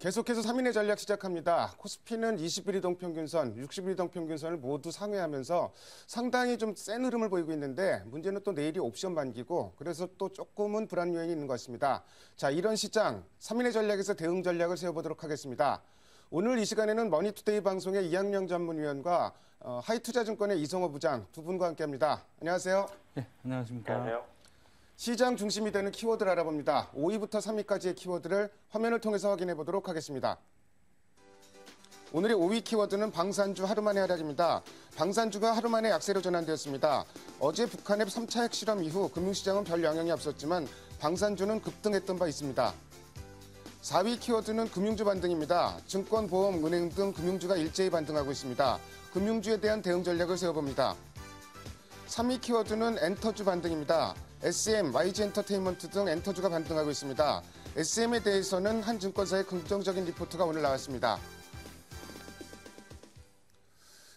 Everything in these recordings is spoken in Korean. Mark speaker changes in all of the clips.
Speaker 1: 계속해서 3인의 전략 시작합니다. 코스피는 21 이동 평균선, 60일 이동 평균선을 모두 상회하면서 상당히 좀 센 흐름을 보이고 있는데 문제는 또 내일이 옵션 만기고 그래서 또 조금은 불안 요인이 있는 것 같습니다. 자, 이런 시장 3인의 전략에서 대응 전략을 세워보도록 하겠습니다. 오늘 이 시간에는 머니투데이 방송의 이학영 전문위원과 하이투자증권의 이성호 부장 두 분과 함께합니다. 안녕하세요.
Speaker 2: 네, 안녕하십니까.
Speaker 3: 안녕하세요.
Speaker 1: 시장 중심이 되는 키워드를 알아봅니다. 5위부터 3위까지의 키워드를 화면을 통해서 확인해 보도록 하겠습니다. 오늘의 5위 키워드는 방산주 하루 만의 하락입니다. 방산주가 하루 만에 약세로 전환되었습니다. 어제 북한의 3차 핵실험 이후 금융시장은 별 영향이 없었지만 방산주는 급등했던 바 있습니다. 4위 키워드는 금융주 반등입니다. 증권, 보험, 은행 등 금융주가 일제히 반등하고 있습니다. 금융주에 대한 대응 전략을 세워봅니다. 3위 키워드는 엔터주 반등입니다. SM, YG엔터테인먼트 등 엔터주가 반등하고 있습니다. SM에 대해서는 한 증권사의 긍정적인 리포트가 오늘 나왔습니다.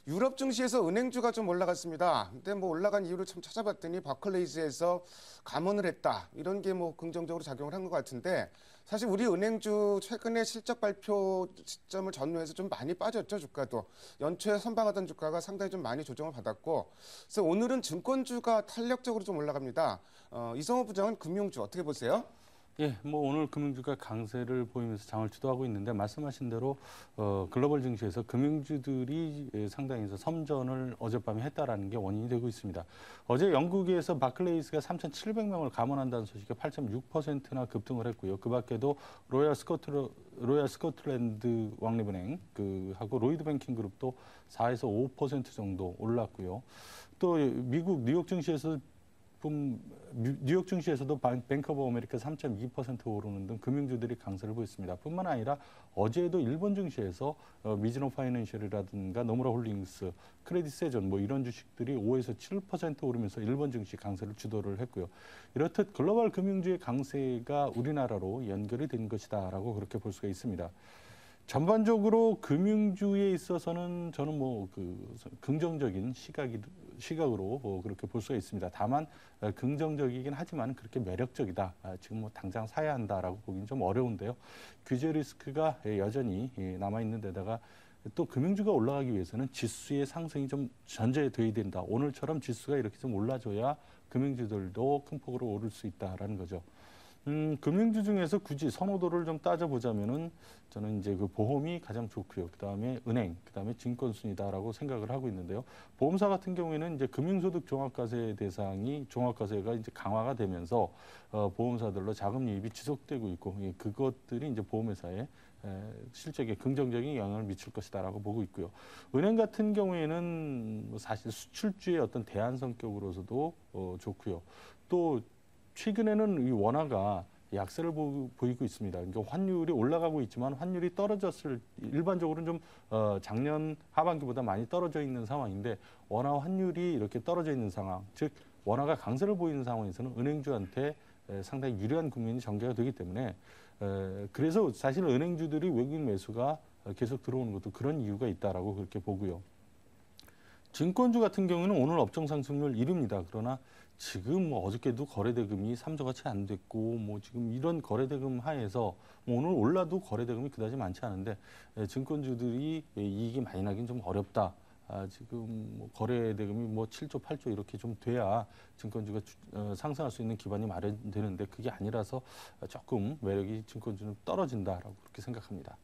Speaker 1: 유럽 증시에서 은행주가 좀 올라갔습니다. 근데 올라간 이유를 좀 찾아봤더니 바클레이즈에서 감원을 했다. 이런 게 긍정적으로 작용을 한 것 같은데 사실 우리 은행주 최근에 실적 발표 시점을 전후해서 좀 많이 빠졌죠, 주가도. 연초에 선방하던 주가가 상당히 좀 많이 조정을 받았고 그래서 오늘은 증권주가 탄력적으로 좀 올라갑니다. 이성호 부장은 금융주 어떻게 보세요?
Speaker 2: 예, 오늘 금융주가 강세를 보이면서 장을 주도하고 있는데 말씀하신 대로 글로벌 증시에서 금융주들이 상당히 섬전을 어젯밤에 했다라는 게 원인이 되고 있습니다. 어제 영국에서 바클레이스가 3,700명을 감원한다는 소식에 8.6%나 급등을 했고요. 그 밖에도 로얄 스코틀랜드 왕립은행 하고 로이드 뱅킹 그룹도 4에서 5% 정도 올랐고요. 또 미국 뉴욕 증시에서도 뱅크 오브 아메리카 3.2% 오르는 등 금융주들이 강세를 보였습니다. 뿐만 아니라 어제도 일본 증시에서 미즈노 파이낸셜이라든가 노무라 홀딩스, 크레딧 세존 이런 주식들이 5에서 7% 오르면서 일본 증시 강세를 주도를 했고요. 이렇듯 글로벌 금융주의 강세가 우리나라로 연결이 된 것이다라고 그렇게 볼 수가 있습니다. 전반적으로 금융주에 있어서는 저는 긍정적인 시각으로 그렇게 볼 수가 있습니다. 다만 긍정적이긴 하지만 그렇게 매력적이다. 지금 당장 사야 한다라고 보기는 좀 어려운데요. 규제 리스크가 여전히 남아 있는 데다가 또 금융주가 올라가기 위해서는 지수의 상승이 좀 전제돼야 된다. 오늘처럼 지수가 이렇게 좀 올라줘야 금융주들도 큰 폭으로 오를 수 있다라는 거죠. 금융주 중에서 굳이 선호도를 좀 따져보자면은 저는 이제 보험이 가장 좋고요. 그 다음에 은행, 그 다음에 증권순이다라고 생각을 하고 있는데요. 보험사 같은 경우에는 이제 금융소득 종합과세 대상이 종합과세가 이제 강화가 되면서 보험사들로 자금 유입이 지속되고 있고 그것들이 이제 보험회사에 실적에 긍정적인 영향을 미칠 것이다라고 보고 있고요. 은행 같은 경우에는 사실 수출주의 어떤 대안 성격으로서도 좋고요. 또 최근에는 이 원화가 약세를 보이고 있습니다. 그러니까 환율이 올라가고 있지만 환율이 일반적으로는 좀 작년 하반기보다 많이 떨어져 있는 상황인데 원화 환율이 이렇게 떨어져 있는 상황, 즉 원화가 강세를 보이는 상황에서는 은행주한테 상당히 유리한 국면이 전개가 되기 때문에 그래서 사실 은행주들이 외국인 매수가 계속 들어오는 것도 그런 이유가 있다라고 그렇게 보고요. 증권주 같은 경우는 오늘 업종 상승률 1위입니다. 그러나 지금 어저께도 거래대금이 3조가 채 안 됐고 지금 이런 거래대금 하에서 오늘 올라도 거래대금이 그다지 많지 않은데 증권주들이 이익이 많이 나긴 좀 어렵다. 지금 거래대금이 7조, 8조 이렇게 좀 돼야 증권주가 상승할 수 있는 기반이 마련되는데 그게 아니라서 조금 매력이 증권주는 떨어진다라고 그렇게 생각합니다.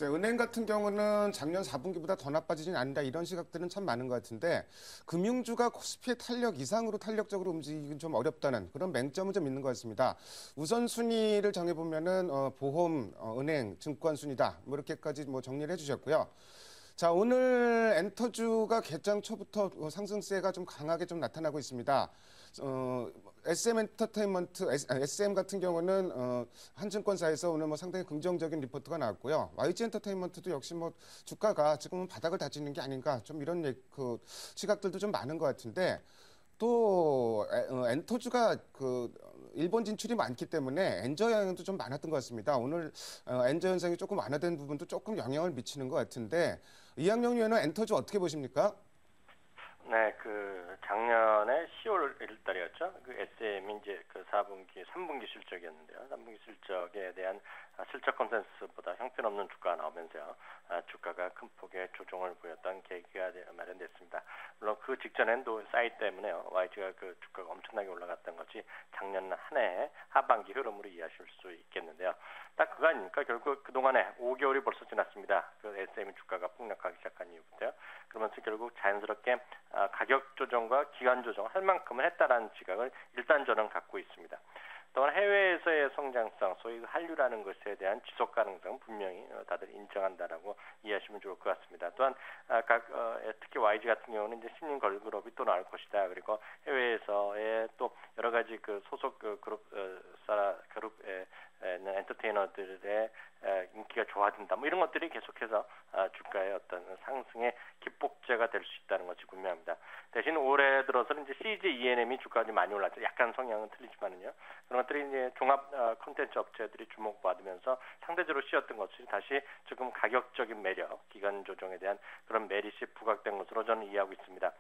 Speaker 1: 은행 같은 경우는 작년 4분기보다 더 나빠지진 않는다 이런 시각들은 참 많은 것 같은데 금융주가 코스피의 탄력 이상으로 탄력적으로 움직이긴 좀 어렵다는 그런 맹점은 좀 있는 것 같습니다. 우선순위를 정해보면은 보험, 은행, 증권 순위다 이렇게까지 정리를 해주셨고요. 자, 오늘 엔터주가 개장 초부터 상승세가 좀 강하게 좀 나타나고 있습니다. SM 같은 경우는 한 증권사에서 오늘 상당히 긍정적인 리포트가 나왔고요. YG 엔터테인먼트도 역시 주가가 지금은 바닥을 다지는 게 아닌가 좀 이런 시각들도 좀 많은 것 같은데 또 엔터주가 일본 진출이 많기 때문에 엔저 영향도 좀 많았던 것 같습니다. 오늘 엔저 현상이 조금 완화된 부분도 조금 영향을 미치는 것 같은데 이학영 위원은 엔터주 어떻게 보십니까?
Speaker 3: 네, 작년에 10월 1일달이었죠. SM이 이제 3분기 실적이었는데요. 3분기 실적에 대한 실적 컨센서스보다 형편없는 주가가 나오면서요. 주가가 큰 폭의 조정을 보였던 계기가 마련됐습니다. 물론 그 직전엔 또 사이 때문에요. YG가 주가가 엄청나게 올라갔던 것이 작년 한 해 하반기 흐름으로 이해하실 수 있겠는데요. 딱 그거 아닙니까? 결국 그동안에 5개월이 벌써 지났습니다. SM이 주가가 폭락하기 시작한 이후부터요. 그러면서 결국 자연스럽게 가격 조정과 기간 조정 할 만큼은 했다라는 지각을 일단 저는 갖고 있습니다. 또한 해외에서의 성장성, 소위 한류라는 것에 대한 지속 가능성 분명히 다들 인정한다라고 이해하시면 좋을 것 같습니다. 또한 특히 YG 같은 경우는 이제 신인 걸그룹이 또 나올 것이다. 그리고 해외에서의 또 여러 가지 소속 그룹의 엔터테이너들의 인기가 좋아진다. 뭐 이런 것들이 계속해서 주가의 어떤 상승의 기폭제가 될 수 있다는 것이 분명합니다. 대신 올해 들어서는 이제 CJ ENM이 주가가 좀 많이 올랐죠. 약간 성향은 틀리지만은요. 그런 것들이 이제 종합 콘텐츠 업체들이 주목받으면서 상대적으로 쉬었던 것이 다시 지금 가격적인 매력, 기간 조정에 대한 그런 메릿이 부각된 것으로 저는 이해하고 있습니다.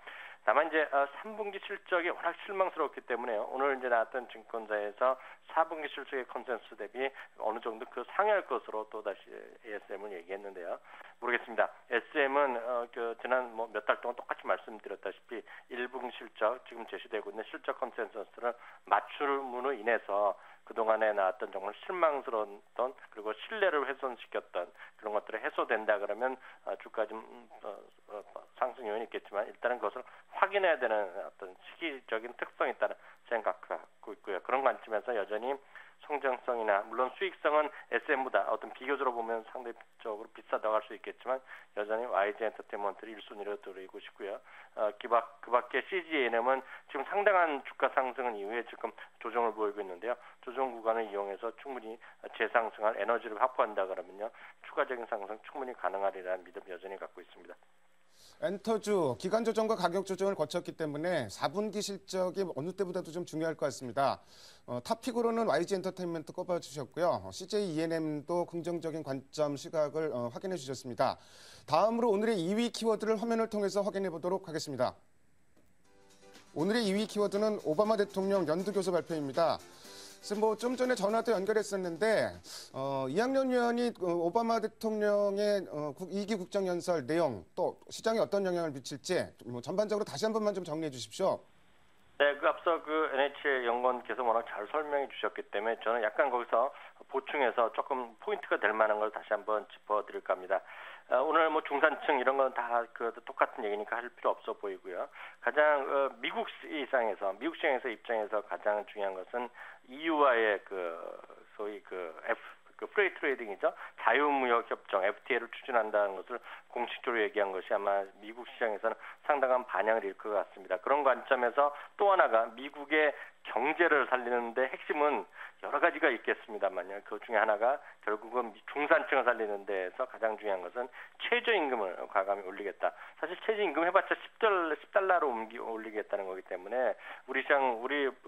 Speaker 3: 다만 이제 3분기 실적이 워낙 실망스럽기 때문에요. 오늘 이제 나왔던 증권사에서 4분기 실적의 컨센서스 대비 어느 정도 상회할 것으로 또 다시 ASM을 얘기했는데요. 모르겠습니다. SM은 지난 몇 달 동안 똑같이 말씀드렸다시피 1분기 실적 지금 제시되고 있는 실적 컨센서스를 맞춤으로 인해서 그동안에 나왔던 정말 실망스러웠던 그리고 신뢰를 훼손시켰던 그런 것들이 해소된다 그러면 주가 좀 상승 요인이 있겠지만 일단은 그것을 확인해야 되는 어떤 시기적인 특성이 있다는 생각하고 있고요. 그런 관점에서 여전히 성장성이나 물론 수익성은 SM보다 어떤 비교적으로 보면 상대적으로 비싸다고 할 수 있겠지만 여전히 YG 엔터테인먼트를 1순위로 들이고 싶고요. 그 밖에 CGNM은 지금 상당한 주가 상승은 이후에 지금 조정을 보이고 있는데요. 조정 구간을 이용해서 충분히 재상승할 에너지를 확보한다 그러면요. 추가적인 상승 충분히 가능하리라는 믿음 여전히 갖고 있습니다.
Speaker 1: 엔터주 기간 조정과 가격 조정을 거쳤기 때문에 4분기 실적이 어느 때보다도 좀 중요할 것 같습니다. 탑픽으로는 YG 엔터테인먼트 꼽아주셨고요. CJ ENM도 긍정적인 관점 시각을 확인해 주셨습니다. 다음으로 오늘의 2위 키워드를 화면을 통해서 확인해 보도록 하겠습니다. 오늘의 2위 키워드는 오바마 대통령 연두교섭 발표입니다. 좀 전에 전화도 연결했었는데 이학년 의원이 오바마 대통령의 2기 국정연설 내용 또 시장에 어떤 영향을 미칠지 전반적으로 다시 한 번만 좀 정리해 주십시오.
Speaker 3: 네, 앞서 NH의 연구원께서 워낙 잘 설명해 주셨기 때문에 저는 약간 거기서 보충해서 조금 포인트가 될 만한 걸 다시 한번 짚어드릴까 합니다. 오늘 중산층 이런 건 다 똑같은 얘기니까 할 필요 없어 보이고요. 가장 미국 시장에서 입장에서 가장 중요한 것은 EU와의 소위 프레이 트레이딩이죠. 자유무역 협정 FTA를 추진한다는 것을 공식적으로 얘기한 것이 아마 미국 시장에서는 상당한 반향을 일으킬 것 같습니다. 그런 관점에서 또 하나가 미국의 경제를 살리는 데 핵심은 여러 가지가 있겠습니다만요. 그 중에 하나가 결국은 중산층을 살리는 데에서 가장 중요한 것은 최저임금을 과감히 올리겠다. 사실 최저임금 해봤자 $10로 올리겠다는 거기 때문에 우리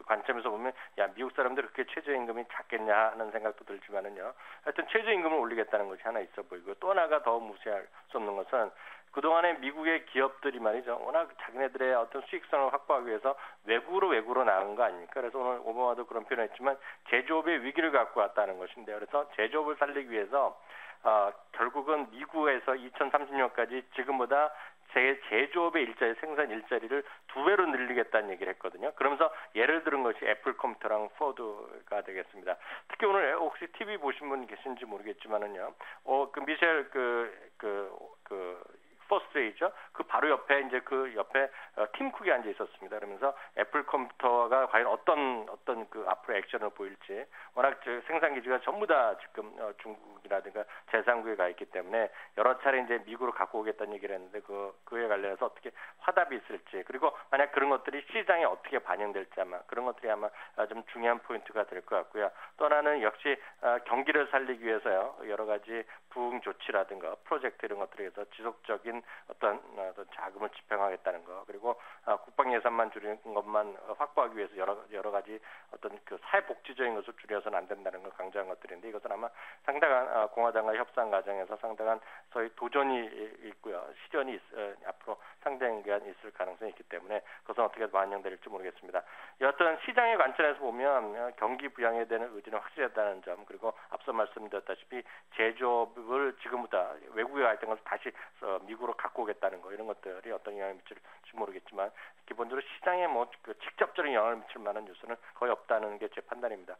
Speaker 3: 관점에서 보면 미국 사람들 그렇게 최저임금이 작겠냐 하는 생각도 들지만은요. 하여튼 최저임금을 올리겠다는 것이 하나 있어 보이고 또 하나가 더 무시할 수 없는 것은 그동안에 미국의 기업들이 말이죠. 워낙 자기네들의 어떤 수익성을 확보하기 위해서 외국으로 나간 거 아닙니까? 그래서 오늘 오바마도 그런 표현을 했지만 제조업의 위기를 갖고 왔다는 것인데요. 그래서 제조업을 살리기 위해서 결국은 미국에서 2030년까지 지금보다 제조업의 생산 일자리를 2배로 늘리겠다는 얘기를 했거든요. 그러면서 예를 들은 것이 애플 컴퓨터랑 포드가 되겠습니다. 특히 오늘 혹시 TV 보신 분 계신지 모르겠지만은요. 미셸 퍼스트레이죠. 그 바로 옆에 옆에 팀 쿡이 앉아 있었습니다. 그러면서 애플 컴퓨터가 과연 어떤 앞으로 액션을 보일지 워낙 생산 기지가 전부 다 지금 중국이라든가 제3국에 가 있기 때문에 여러 차례 이제 미국으로 갖고 오겠다는 얘기를 했는데 그에 관련해서 어떻게 화답이 있을지 그리고 만약 그런 것들이 시장에 어떻게 반영될지 그런 것들이 아마 좀 중요한 포인트가 될 것 같고요. 또 하나는 역시 경기를 살리기 위해서요. 여러 가지 부흥 조치라든가 프로젝트 이런 것들에 의해서 지속적인 어떤 자금을 집행하겠다는 거 그리고 국방 예산만 줄이는 것만 확보하기 위해서 여러 가지 어떤 그 사회복지적인 것을 줄여서는 안 된다는 걸 강조한 것들인데 이것은 아마 상당한 공화당과 협상 과정에서 상당한 소위 도전이 있고요. 시련이 앞으로 상당한 기간 있을 가능성이 있기 때문에 그것은 어떻게 반영될지 모르겠습니다. 여하튼 시장의 관점에서 보면 경기 부양에 대한 의지는 확실하다는 점 그리고 앞서 말씀드렸다시피 제조업을 지금보다 외국에 가 있던 것을 다시 미국으로 갖고 오겠다는 거 이런 것들이 어떤 영향을 미칠지 모르겠지만 기본적으로 시장에 그 직접적인 영향을 미칠 만한 뉴스는 거의 없다는 게 제 판단입니다.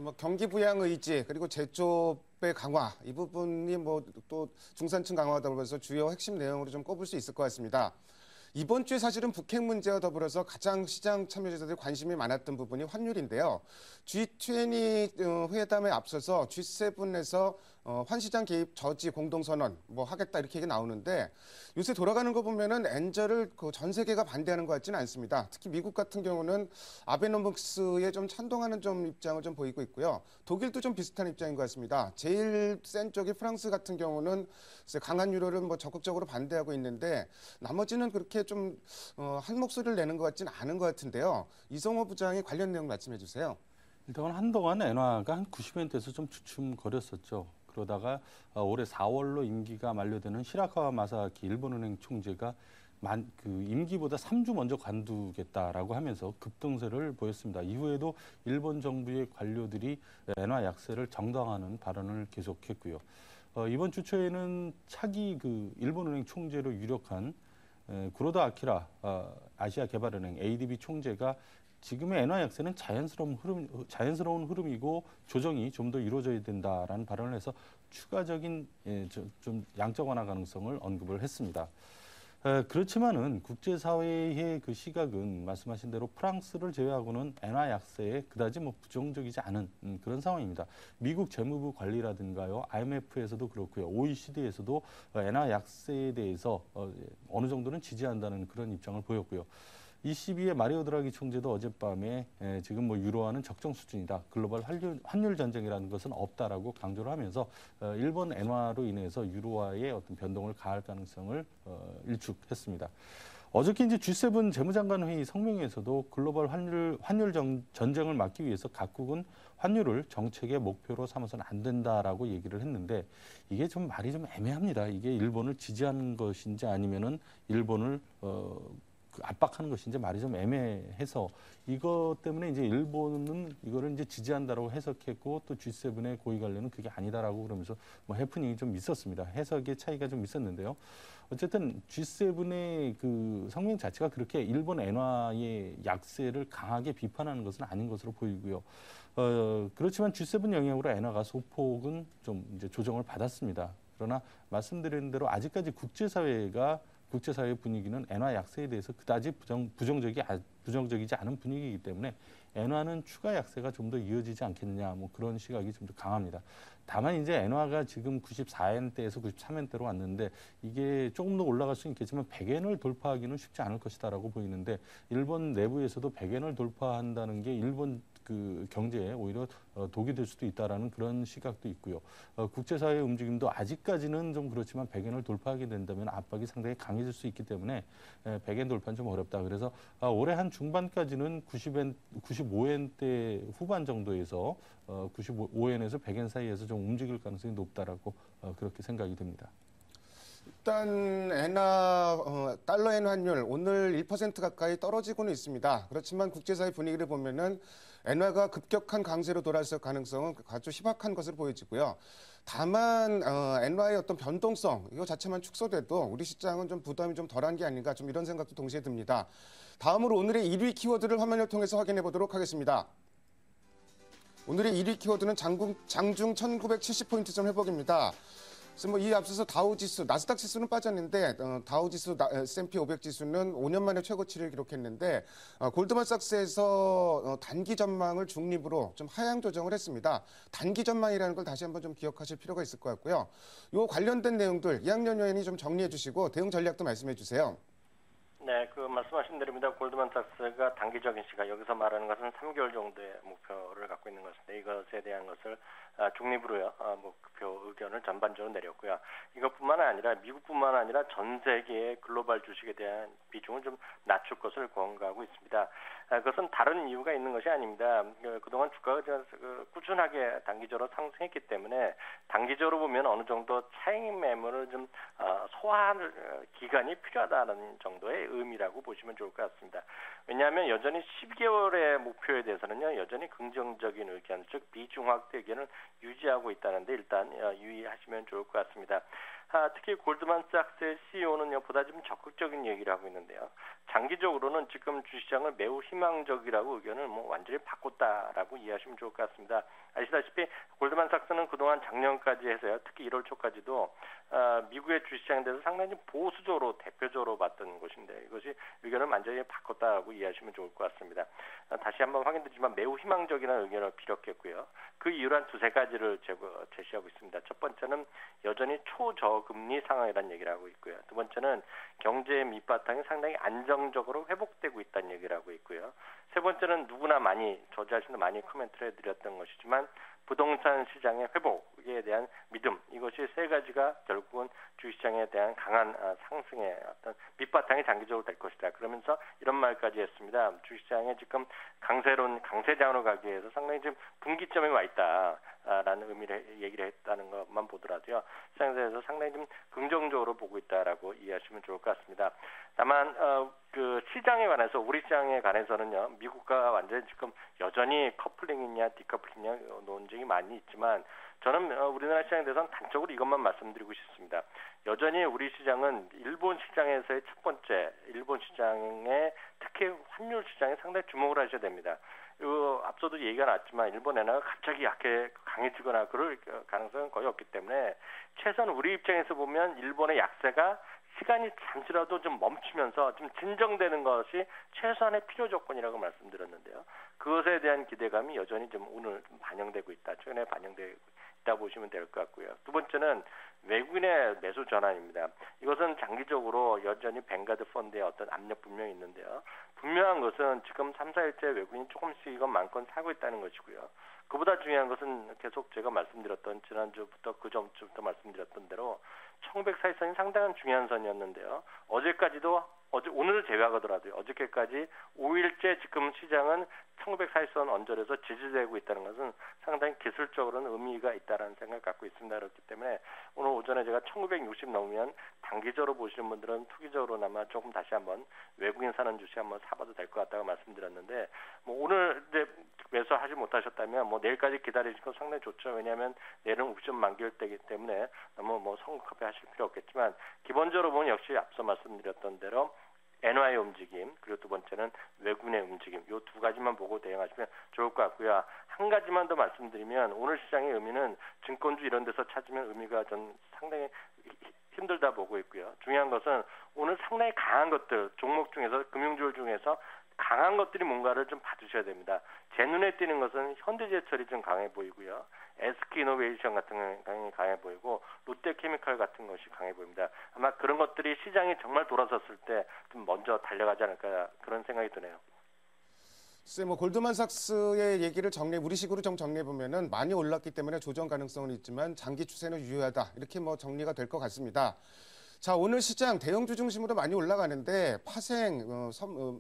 Speaker 1: 뭐 경기 부양 의지 그리고 제조업의 강화 이 부분이 뭐 또 중산층 강화와 더불어서 주요 핵심 내용으로 좀 꼽을 수 있을 것 같습니다. 이번 주에 사실은 북핵 문제와 더불어서 가장 시장 참여자들이 관심이 많았던 부분이 환율인데요. G20 회담에 앞서서 G7에서 환시장 개입 저지 공동선언 뭐 하겠다 이렇게 얘기 나오는데 요새 돌아가는 거 보면은 엔저를 전 세계가 반대하는 것 같지는 않습니다. 특히 미국 같은 경우는 아베노믹스에 좀 찬동하는 좀 입장을 좀 보이고 있고요. 독일도 좀 비슷한 입장인 것 같습니다. 제일 센 쪽이 프랑스 같은 경우는 강한 유로를 뭐 적극적으로 반대하고 있는데 나머지는 그렇게 좀 한 목소리를 내는 것 같지는 않은 것 같은데요. 이성호 부장이 관련 내용 말씀해 주세요.
Speaker 2: 일단 한동안 엔화가 한 90엔대에서 좀 주춤거렸었죠. 그러다가 올해 4월로 임기가 만료되는 시라카와 마사키 일본은행 총재가 그 임기보다 3주 먼저 관두겠다라고 하면서 급등세를 보였습니다. 이후에도 일본 정부의 관료들이 엔화 약세를 정당화하는 발언을 계속했고요. 이번 주 초에는 차기 그 일본은행 총재로 유력한 구로다 아시아 개발은행 ADB 총재가 지금의 엔화 약세는 자연스러운 흐름이고 조정이 좀 더 이루어져야 된다라는 발언을 해서 추가적인 좀 양적 완화 가능성을 언급을 했습니다. 그렇지만은 국제사회의 그 시각은 말씀하신 대로 프랑스를 제외하고는 엔화 약세에 그다지 뭐 부정적이지 않은 그런 상황입니다. 미국 재무부 관리라든가요, IMF에서도 그렇고요, OECD에서도 엔화 약세에 대해서 어느 정도는 지지한다는 그런 입장을 보였고요. ECB의 마리오 드라기 총재도 어젯밤에 지금 뭐 유로화는 적정 수준이다. 글로벌 환율 전쟁이라는 것은 없다라고 강조를 하면서 일본 엔화로 인해서 유로화의 어떤 변동을 가할 가능성을 일축했습니다. 어저께 이제 G7 재무장관 회의 성명에서도 글로벌 환율 전쟁을 막기 위해서 각국은 환율을 정책의 목표로 삼아서는 안 된다라고 얘기를 했는데 이게 좀 말이 좀 애매합니다. 이게 일본을 지지하는 것인지 아니면은 일본을 압박하는 것인지 말이 좀 애매해서 이것 때문에 이제 일본은 이거를 이제 지지한다라고 해석했고 또 G7의 고위 관료는 그게 아니다라고 그러면서 뭐 해프닝이 좀 있었습니다. 해석의 차이가 좀 있었는데요. 어쨌든 G7의 그 성명 자체가 그렇게 일본 엔화의 약세를 강하게 비판하는 것은 아닌 것으로 보이고요. 그렇지만 G7 영향으로 엔화가 소폭은 좀 이제 조정을 받았습니다. 그러나 말씀드린 대로 아직까지 국제사회 분위기는 엔화 약세에 대해서 그다지 부정적이지 않은 분위기이기 때문에 엔화는 추가 약세가 좀 더 이어지지 않겠느냐 뭐 그런 시각이 좀 더 강합니다. 다만 이제 엔화가 지금 94엔대에서 93엔대로 왔는데 이게 조금 더 올라갈 수는 있겠지만 100엔을 돌파하기는 쉽지 않을 것이다라고 보이는데 일본 내부에서도 100엔을 돌파한다는 게 일본 그 경제에 오히려 독이 될 수도 있다라는 그런 시각도 있고요. 국제사회의 움직임도 아직까지는 좀 그렇지만 100엔을 돌파하게 된다면 압박이 상당히 강해질 수 있기 때문에 100엔 돌파는 좀 어렵다. 그래서 올해 한 중반까지는 95엔대 후반 정도에서 95엔에서 100엔 사이에서 좀 움직일 가능성이 높다라고 그렇게 생각이 됩니다.
Speaker 1: 일단 달러 엔 환율 오늘 1% 가까이 떨어지고는 있습니다. 그렇지만 국제사회 분위기를 보면은 엔화가 급격한 강세로 돌아설 가능성은 아주 희박한 것으로 보여지고요. 다만 엔화의 어떤 변동성 이거 자체만 축소돼도 우리 시장은 좀 부담이 좀 덜한 게 아닌가 좀 이런 생각도 동시에 듭니다. 다음으로 오늘의 1위 키워드를 화면을 통해서 확인해 보도록 하겠습니다. 오늘의 1위 키워드는 장중 1970포인트 회복입니다. 그래서 뭐 이 앞서서 다우지수, 나스닥 지수는 빠졌는데 다우지수, S&P 500 지수는 5년 만에 최고치를 기록했는데 골드만삭스에서 단기 전망을 중립으로 좀 하향 조정을 했습니다. 단기 전망이라는 걸 다시 한번 좀 기억하실 필요가 있을 것 같고요. 요 관련된 내용들 이학년 의원이 좀 정리해 주시고 대응 전략도 말씀해 주세요.
Speaker 3: 네, 그 말씀하신 대로입니다. 골드만삭스가 단기적인 시각, 여기서 말하는 것은 3개월 정도의 목표를 갖고 있는 것인데 이것에 대한 것을 중립으로요, 목표 의견을 전반적으로 내렸고요. 이것뿐만 아니라 미국뿐만 아니라 전 세계의 글로벌 주식에 대한 비중을 좀 낮출 것을 권고하고 있습니다. 그것은 다른 이유가 있는 것이 아닙니다. 그동안 주가가 꾸준하게 단기적으로 상승했기 때문에 단기적으로 보면 어느 정도 차익 매물을 좀 소화할 기간이 필요하다는 정도의 의미라고 보시면 좋을 것 같습니다. 왜냐하면 여전히 12개월의 목표에 대해서는요, 여전히 긍정적인 의견, 즉 비중 확대 의견을 유지하고 있다는데 일단 유의하시면 좋을 것 같습니다. 특히 골드만삭스의 CEO는요, 보다 좀 적극적인 얘기를 하고 있는데요. 장기적으로는 지금 주시장을 매우 희망적이라고 의견을 완전히 바꿨다라고 이해하시면 좋을 것 같습니다. 아시다시피 골드만삭스는 그동안 작년까지 해서요, 특히 1월 초까지도 미국의 주시장에 대해서 상당히 보수적으로 대표적으로 봤던 곳인데 이것이 의견을 완전히 바꿨다고 이해하시면 좋을 것 같습니다. 다시 한번 확인드리지만 매우 희망적이라는 의견을 비롯했고요. 그 이유로 한 두세 가지를 제시하고 있습니다. 첫 번째는 여전히 초저금리 상황이라는 얘기를 하고 있고요. 두 번째는 경제의 밑바탕이 상당히 안정적으로 회복되고 있다는 얘기를 하고 있고요. 세 번째는 누구나 저 자신도 많이 코멘트를 해드렸던 것이지만 부동산 시장의 회복에 대한 믿음, 이것이 세 가지가 결국은 주시장에 대한 강한 상승의 어떤 밑바탕이 장기적으로 될 것이다. 그러면서 이런 말까지 했습니다. 주시장에 지금 강세장으로 가기 위해서 상당히 지금 분기점에 와 있다라는 의미를 얘기를 했다는 것만 보더라도요, 시장에 대해서 상당히 좀 긍정적으로 보고 있다라고 이해하시면 좋을 것 같습니다. 다만 그 시장에 관해서 우리 시장에 관해서는요, 미국과 완전히 지금 여전히 커플링이냐 디커플링이냐 논쟁이 많이 있지만 저는 우리나라 시장에 대해서는 단적으로 이것만 말씀드리고 싶습니다. 여전히 우리 시장은 일본 시장에서의 첫 번째, 일본 시장에 특히 환율 시장에 상당히 주목을 하셔야 됩니다. 앞서도 얘기가 나왔지만 일본 엔화가 갑자기 강해지거나 그럴 가능성은 거의 없기 때문에 최소한 우리 입장에서 보면 일본의 약세가 시간이 잠시라도 좀 멈추면서 좀 진정되는 것이 최소한의 필요 조건이라고 말씀드렸는데요. 그것에 대한 기대감이 여전히 좀 오늘 좀 반영되고 있다. 최근에 반영되고 있다 보시면 될 것 같고요. 두 번째는 외국인의 매수 전환입니다. 이것은 장기적으로 여전히 뱅가드 펀드의 어떤 압력 분명히 있는데요. 분명한 것은 지금 3, 4일째 외국인이 조금씩 이건 많건 사고 있다는 것이고요. 그보다 중요한 것은 계속 제가 말씀드렸던 지난주부터 그 전주부터 말씀드렸던 대로 1940선이 상당한 중요한 선이었는데요. 오늘을 제외하더라도요. 어저께까지 5일째 지금 시장은 1940선 언저리에서 지지되고 있다는 것은 상당히 기술적으로는 의미가 있다는 생각을 갖고 있습니다. 그렇기 때문에 오늘 오전에 제가 1960 넘으면 단기적으로 보시는 분들은 투기적으로나마 조금 다시 한번 외국인 사는 주식 한번 사봐도 될 것 같다고 말씀드렸는데 오늘 이제 매수하지 못하셨다면 내일까지 기다리시는 건 상당히 좋죠. 왜냐하면 내일은 옵션 만기일때이기 때문에 너무 성급해 하실 필요 없겠지만 기본적으로 보면 역시 앞서 말씀드렸던 대로 엔화의 움직임, 그리고 두 번째는 외국인의 움직임, 이 두 가지만 보고 대응하시면 좋을 것 같고요. 한 가지만 더 말씀드리면 오늘 시장의 의미는 증권주 이런 데서 찾으면 의미가 전 상당히 힘들다 보고 있고요. 중요한 것은 오늘 상당히 강한 것들, 종목 중에서 금융주들 중에서 강한 것들이 뭔가를 좀 봐주셔야 됩니다. 제 눈에 띄는 것은 현대제철이 좀 강해 보이고요. SK이노베이션 같은 게 강해 보이고 롯데케미칼 같은 것이 강해 보입니다. 아마 그런 것들이 시장이 정말 돌아섰을 때 좀 먼저 달려가지 않을까 그런 생각이 드네요.
Speaker 1: 골드만삭스의 얘기를 우리식으로 정리해 보면은 많이 올랐기 때문에 조정 가능성은 있지만 장기 추세는 유효하다. 이렇게 정리가 될 것 같습니다. 자, 오늘 시장 대형주 중심으로 많이 올라가는데 파생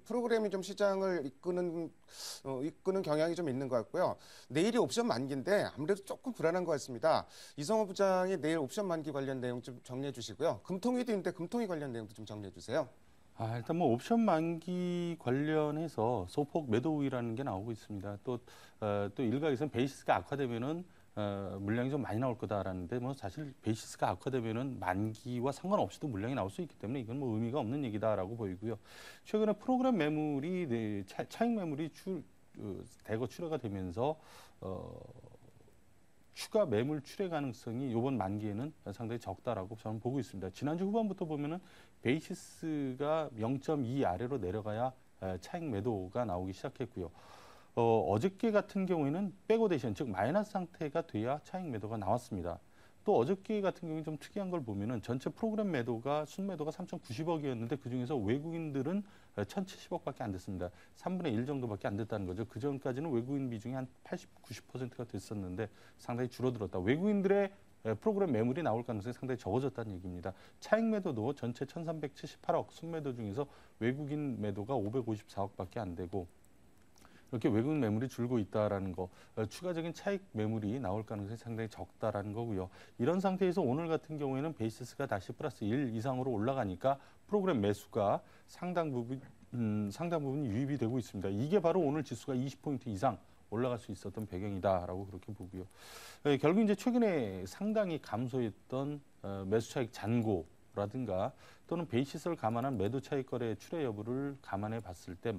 Speaker 1: 프로그램이 좀 시장을 이끄는 경향이 좀 있는 것 같고요. 내일이 옵션 만기인데 아무래도 조금 불안한 것 같습니다. 이성호 부장이 내일 옵션 만기 관련 내용 좀 정리해 주시고요. 금통위도 있는데 금통위 관련 내용도 좀 정리해 주세요.
Speaker 2: 일단 옵션 만기 관련해서 소폭 매도 우위라는 게 나오고 있습니다. 또 일각에서는 베이시스가 악화되면은 물량이 좀 많이 나올 거다라는데 사실 베이시스가 악화되면은 만기와 상관없이도 물량이 나올 수 있기 때문에 이건 의미가 없는 얘기다라고 보이고요. 최근에 프로그램 매물이 차익 매물이 대거 출회가 되면서 추가 매물 출회 가능성이 이번 만기에는 상당히 적다라고 저는 보고 있습니다. 지난주 후반부터 보면은 베이시스가 0.2 아래로 내려가야 차익 매도가 나오기 시작했고요. 어저께 같은 경우에는 백오데이션, 즉 마이너스 상태가 돼야 차익 매도가 나왔습니다. 또 어저께 같은 경우에 좀 특이한 걸 보면은 전체 프로그램 매도가 순매도가 3,090억이었는데 그 중에서 외국인들은 1,070억밖에 안 됐습니다. 3분의 1 정도밖에 안 됐다는 거죠. 그 전까지는 외국인 비중이 한 80, 90%가 됐었는데 상당히 줄어들었다. 외국인들의 프로그램 매물이 나올 가능성이 상당히 적어졌다는 얘기입니다. 차익 매도도 전체 1,378억 순매도 중에서 외국인 매도가 554억밖에 안 되고 이렇게 외국 매물이 줄고 있다라는 거, 추가적인 차익 매물이 나올 가능성이 상당히 적다라는 거고요. 이런 상태에서 오늘 같은 경우에는 베이시스가 다시 플러스 1 이상으로 올라가니까 프로그램 매수가 상당 부분 유입이 되고 있습니다. 이게 바로 오늘 지수가 20포인트 이상 올라갈 수 있었던 배경이다라고 그렇게 보고요. 결국 이제 최근에 상당히 감소했던 매수 차익 잔고라든가 또는 베이시스를 감안한 매도 차익 거래 출회 여부를 감안해 봤을 때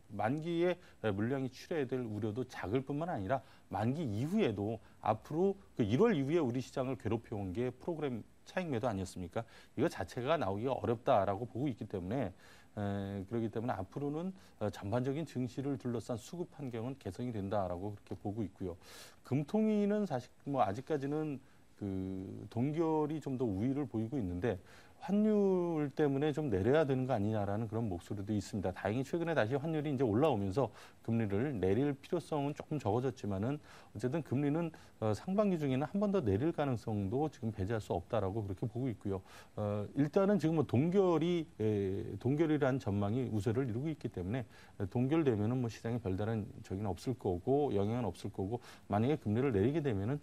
Speaker 2: 만기에 물량이 출회될 우려도 작을 뿐만 아니라 만기 이후에도 앞으로 그 1월 이후에 우리 시장을 괴롭혀온 게 프로그램 차익 매도 아니었습니까? 이거 자체가 나오기가 어렵다라고 보고 있기 때문에 그렇기 때문에 앞으로는 전반적인 증시를 둘러싼 수급 환경은 개선이 된다라고 그렇게 보고 있고요. 금통위는 사실 뭐 아직까지는 그 동결이 좀 더 우위를 보이고 있는데 환율 때문에 좀 내려야 되는 거 아니냐라는 그런 목소리도 있습니다. 다행히 최근에 다시 환율이 이제 올라오면서 금리를 내릴 필요성은 조금 적어졌지만은 어쨌든 금리는 상반기 중에는 한 번 더 내릴 가능성도 지금 배제할 수 없다라고 그렇게 보고 있고요. 일단은 지금 뭐 동결이라는 전망이 우세를 이루고 있기 때문에 동결되면은 뭐 시장에 별다른 적은 없을 거고 영향은 없을 거고 만약에 금리를 내리게 되면은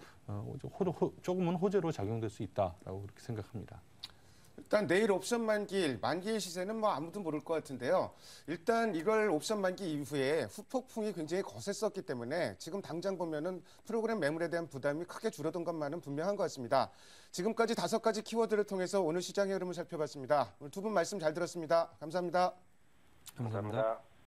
Speaker 2: 조금은 호재로 작용될 수 있다라고 그렇게 생각합니다.
Speaker 1: 일단 내일 옵션 만기일 시세는 뭐 아무도 모를 것 같은데요. 일단 이걸 옵션 만기 이후에 후폭풍이 굉장히 거셌었기 때문에 지금 당장 보면은 프로그램 매물에 대한 부담이 크게 줄어든 것만은 분명한 것 같습니다. 지금까지 5가지 키워드를 통해서 오늘 시장의 흐름을 살펴봤습니다. 오늘 두 분 말씀 잘 들었습니다. 감사합니다.
Speaker 2: 감사합니다.